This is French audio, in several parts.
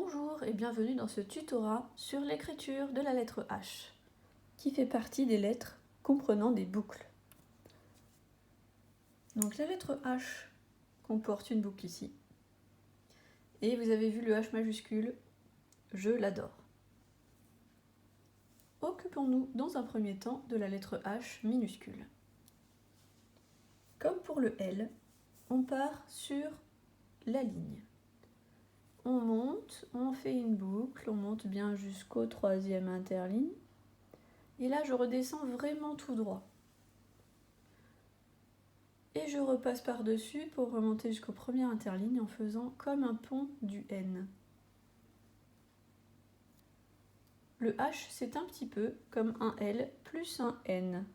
Bonjour et bienvenue dans ce tutorat sur l'écriture de la lettre H, qui fait partie des lettres comprenant des boucles. Donc la lettre H comporte une boucle ici. Et vous avez vu le H majuscule, je l'adore. Occupons-nous dans un premier temps de la lettre H minuscule. Comme pour le L, on part sur la ligne. On monte, on fait une boucle, on monte bien jusqu'au troisième interligne. Et là, je redescends vraiment tout droit. Et je repasse par-dessus pour remonter jusqu'au premier interligne en faisant comme un pont du N. Le H, c'est un petit peu comme un L plus un N.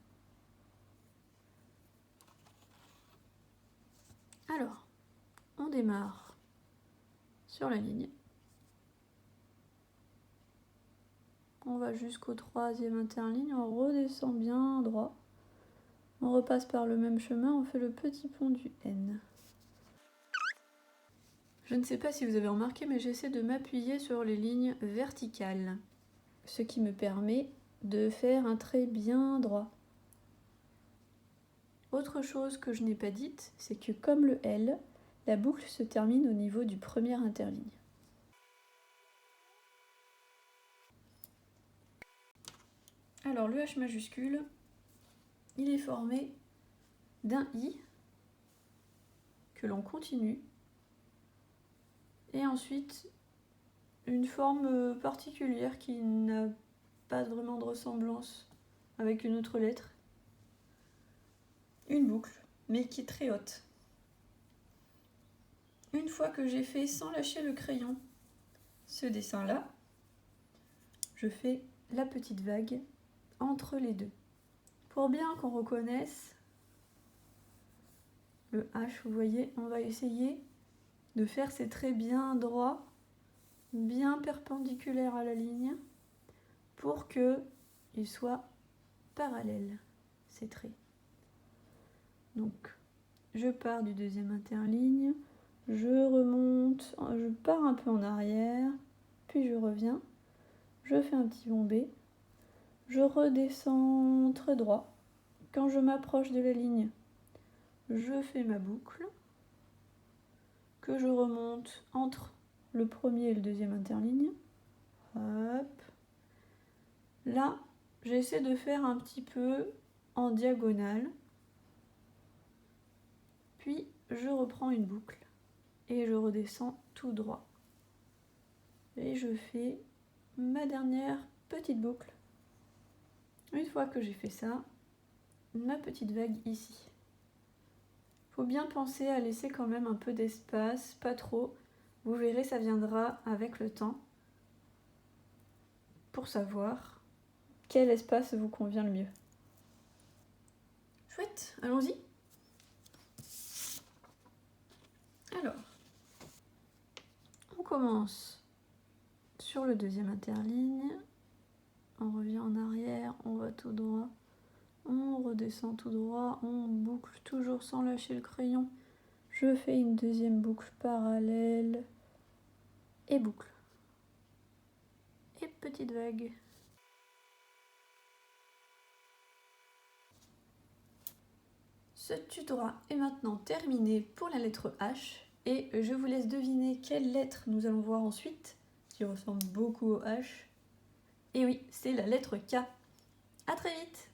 Alors, on démarre sur la ligne. On va jusqu'au troisième interligne, on redescend bien droit. On repasse par le même chemin, on fait le petit pont du N. Je ne sais pas si vous avez remarqué, mais j'essaie de m'appuyer sur les lignes verticales, ce qui me permet de faire un trait bien droit. Autre chose que je n'ai pas dite, c'est que comme le L, la boucle se termine au niveau du premier interligne. Alors le H majuscule, il est formé d'un I que l'on continue et ensuite une forme particulière qui n'a pas vraiment de ressemblance avec une autre lettre. Une boucle, mais qui est très haute. Une fois que j'ai fait sans lâcher le crayon ce dessin-là, je fais la petite vague entre les deux. Pour bien qu'on reconnaisse le H, vous voyez, on va essayer de faire ces traits bien droits, bien perpendiculaires à la ligne, pour qu'ils soient parallèles, ces traits. Donc, je pars du deuxième interligne, je remonte, je pars un peu en arrière, puis je reviens, je fais un petit bombé, je redescends très droit. Quand je m'approche de la ligne, je fais ma boucle, que je remonte entre le premier et le deuxième interligne. Hop. Là, j'essaie de faire un petit peu en diagonale. Puis, je reprends une boucle et je redescends tout droit. Et je fais ma dernière petite boucle. Une fois que j'ai fait ça, ma petite vague ici. Faut bien penser à laisser quand même un peu d'espace, pas trop. Vous verrez, ça viendra avec le temps pour savoir quel espace vous convient le mieux. Chouette, allons-y. Alors, on commence sur le deuxième interligne, on revient en arrière, on va tout droit, on redescend tout droit, on boucle toujours sans lâcher le crayon. Je fais une deuxième boucle parallèle et boucle. Et petite vague. Ce tutorat est maintenant terminé pour la lettre H et je vous laisse deviner quelle lettre nous allons voir ensuite, qui ressemble beaucoup au H. Et oui, c'est la lettre K. À très vite!